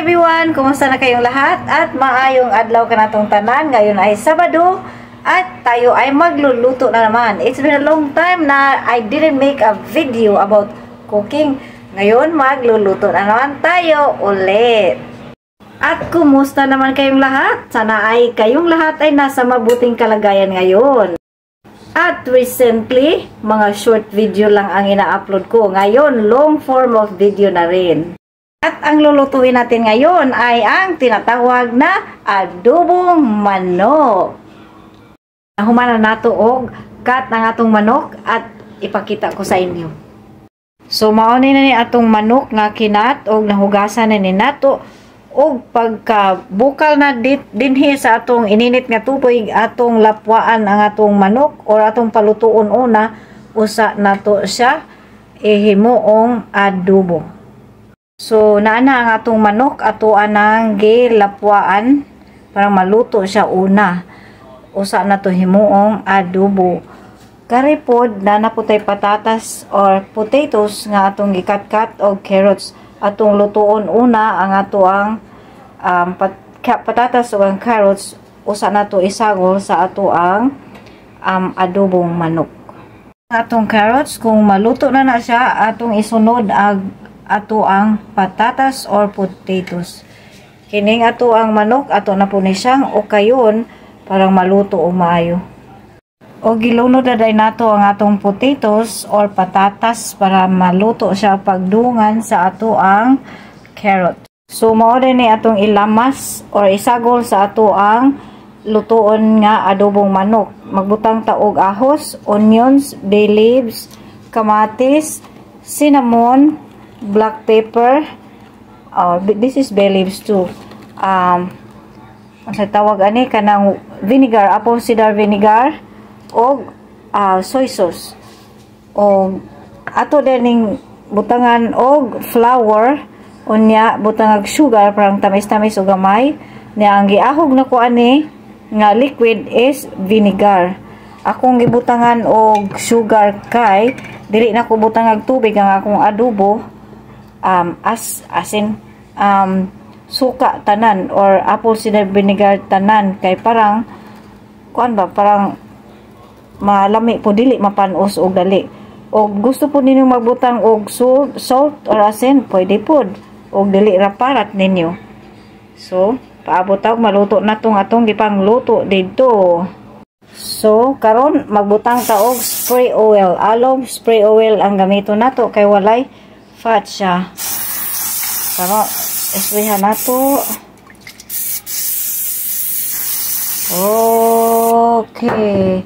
everyone! Kumusta na kayong lahat? At maayong adlaw ka natong tanan. Ngayon ay Sabado at tayo ay magluluto na naman. It's been a long time na I didn't make a video about cooking. Ngayon magluluto na naman tayo ulit. At kumusta naman kayong lahat? Sana ay kayong lahat ay nasa mabuting kalagayan ngayon. At recently, mga short video lang ang ina-upload ko. Ngayon, long form of video na rin. At ang lulutuin natin ngayon ay ang tinatawag na adobong manok. Humana nato og cut ng atong manok at ipakita ko sa inyo. So mauni na ni atong manok nga kinat og nahugasan na ni nato og pagka-bukal na dinhi sa atong ininit nga tubig atong lapwaan ang atong manok or atong palutuon una usa nato siya ihimuong adobo. So, naana ang atong manok, ato anang gilapwaan para maluto siya una. Usa na to himuong adobo. Karipod na naputay patatas or potatoes nga atong gikat-kat o carrots. Atong lutuon una ang ato ang patatas o ang carrots. Usa na to isagol sa ato ang adobong manok. Atong carrots, kung maluto na siya, atong isunod ato ang patatas or potatoes. Kining ato ang manok, ato na po ni siyang okayon parang maluto o maayo. O gilunod na day nato ang atong potatoes or patatas para maluto siya pagdungan sa ato ang carrot. So mao din ni atong ilamas or isagol sa ato ang lutuon nga adobong manok. Magbutang ta og ahos, onions, bay leaves, kamatis, cinnamon, black pepper, this is bay leaves too. Sa tawag ani kanang vinegar, apple cider vinegar o soy sauce. O ato dining butangan og flour unya butangag sugar parang tamis-tamis o gamay. Nya ang giahog na ko ani nga liquid is vinegar. Akong gibutangan og sugar kay dili na ko butangag tubig ang akong adobo. Asin suka tanan or apple cider vinegar tanan kay parang kuan ba parang malami po dili mapanos og dali. Og gusto po ninyo magbutang og salt or asin pwede pod og dili ra parat ninyo. So paabot og maluto na tong atong gipangluto didto. So karon magbutang ta og spray oil. Olive spray oil ang gamito nato kay walay fat siya. Pero isprihan nato. Okay.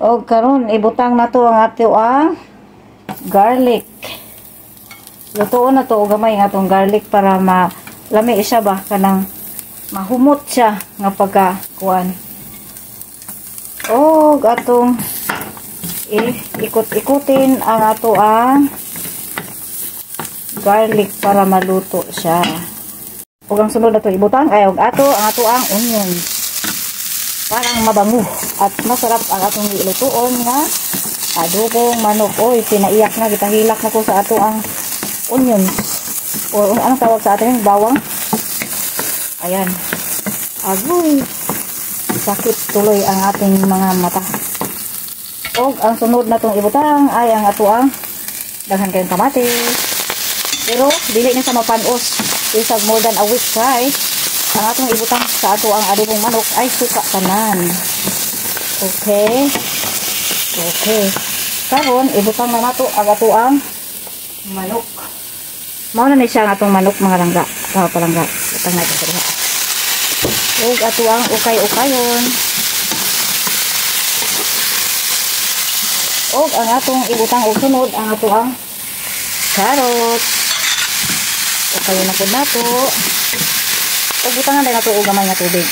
O karon ibutang nato ang ato ang garlic. Lutuon na to og gamay ang atong garlic para malami siya ba kanang mahumot siya nga pagkakuan. Og atong ikot-ikutin ang ato ang garlic para maluto siya. Ug ang sunod nato ibutang ay og ang ato ang onion. Parang mabango at masarap ang atong ilutuon nga adobong manok. Oy, pinaiyak na gitahilak na ko sa ato ang onions. O anong tawag sa atin? Bawang. Ayan. Agoy. Sakit tuloy ang ating mga mata. Og ang sunod natong ibutang ay ang ato ang daghan kayong kamatis. Pero dili na sa mapanos. Isag more than a week kay ang atong ibutang sa ato ang adobong manok ay suka tanan. Okay. Okay. Karon ibutang na nato ang ato ang manok. Mao na ni siya ang atong manok mga langga. Tawo palangga. Utang nato sa diha. Ug ato ang ukay-ukayon. Og ang atong ibutang og sunod ang ato ang carrot. Okay na po nato. O butangan na nato og gamay nga tubig.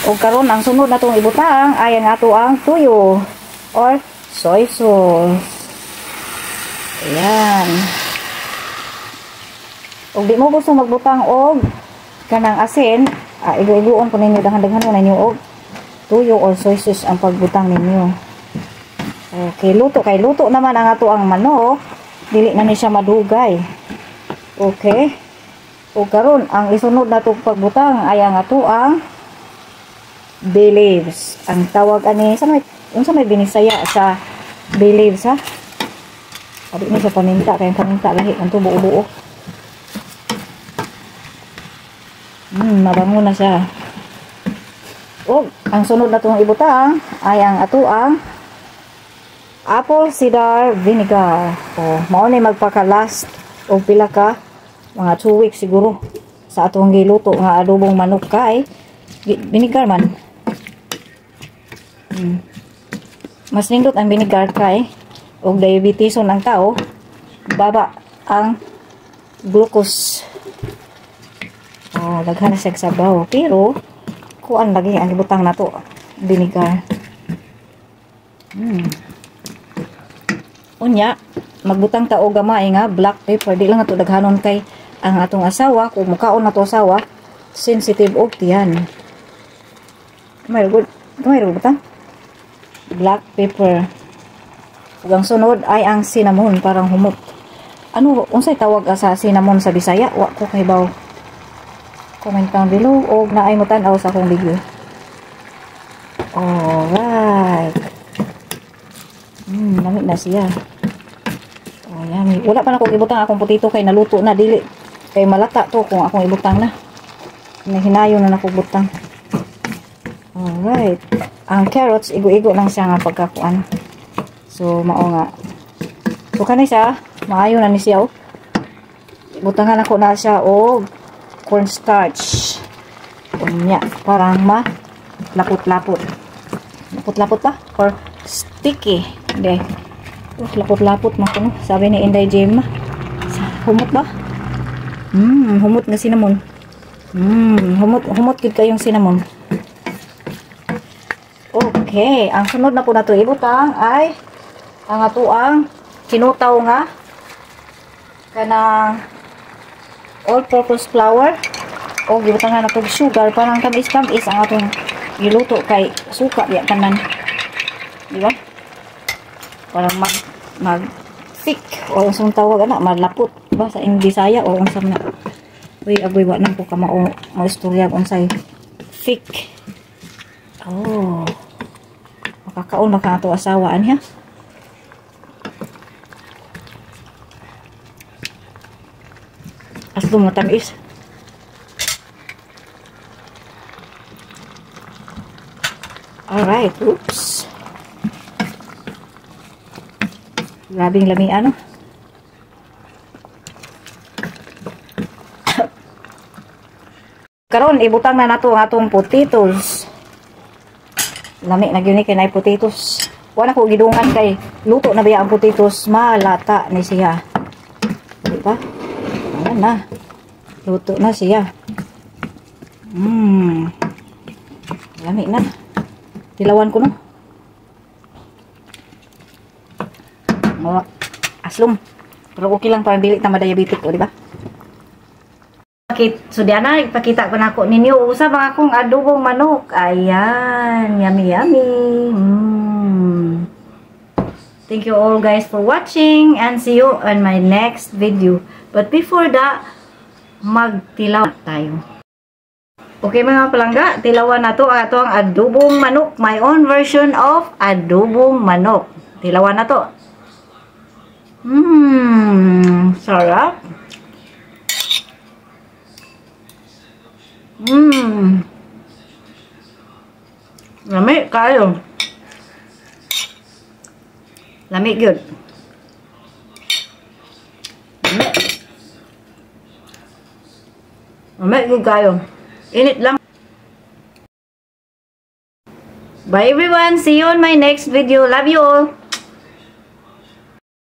O karon ang sunod natong ibutang ay ang ato ang tuyo or soy sauce. Ayan. Og di mo gusto magbutang og kanang asin, igu-iguon ko ninyo dahan-dahan mo ninyo og tuyo or soy sauce ang pagbutang ninyo. Okay, luto kay luto naman ang ato ang manok. Dili na ni siya madugay. Okay. O karon ang isunod na itong pagbutang ay ang ato ang bay leaves. Ang tawag ani sa may binisaya sa bay leaves ha. Sabi ni sa paminta kay paminta lahi ang buo-buo. Mabango na siya. O ang sunod na itong ibutang ay ang ato ang apple cider vinegar. O mao ni magpaka-last o pila ka mga 2 weeks siguro sa atong giluto nga adobong manok kay vinegar man. Mas nindot ang vinegar kay og diabeteson ang tao, baba ang glucose. Daghan na siya sabaw pero kuan lagi ang ibutang nato vinegar. Unya magbutang ta og gamay nga black pepper, di lang ato daghanon kay ang atong asawa kung mukaon na to asawa sensitive og tiyan. May butang black pepper. Ug ang sunod ay ang cinnamon, parang humot. Ano unsay tawag sa cinnamon sa Bisaya? Wa ko kay baw. Comment down below og naay mo tan-aw sa akong video. Alright. Lamig na siya. Yummy. Wala pa na akong ibutang akong potato kay naluto na dili. Kay malata to kung akong ibutang na. Hinayon na akong butang. Alright. Ang carrots igo-igo lang siya nga pagkakuan. So mao nga. So kanay siya, maayo na ni siya oh. Butangan ako na siya og cornstarch. Unya, parang lapot-lapot. Lapot-lapot pa or sticky. Hindi. Lapot-lapot man kuno. Sabi ni Inday Jem. Humot ba? Humot nga cinnamon. Humot gid kayong cinnamon. Okay, ang sunod na po na to ibutang ay ang atuang kinutaw nga kanang all-purpose flour o gibutangan na to sugar parang tamis-tamis ang atong giluto kay suka ya tanan. Di ba? Parang mag thick o unsang tawag ana, malapot ba sa Bisaya o unsang na. Uy, aboy wa nang ko ka mao istorya unsay thick. Oh. Makakaon maka ato asawaan ha. Aslo mo tamis. Alright, oops. Grabing lami ano. Karon ibutang na nato ang atong potatoes. Lami na gyud kay nay potatoes. Wala ko gidungan kay luto na biya ang potatoes, malata ni siya. Di ba? Ayan na. Luto na siya. Lami na. Tilawan ko no. Aslom. Pero okay lang para dili ta madiabetic o di ba? So diana ipakita ko na ako ninyo usa mga akong adobong manok. Ayan, yummy yummy. Thank you all guys for watching and see you on my next video. But before that, magtilaw tayo. Okay mga palangga, tilawan na to ang adobong manok. My own version of adobong manok. Tilawan na to. Sarap. Lami kayo. Lami good. Lami good kayo. Init lang. Bye everyone. See you on my next video. Love you all.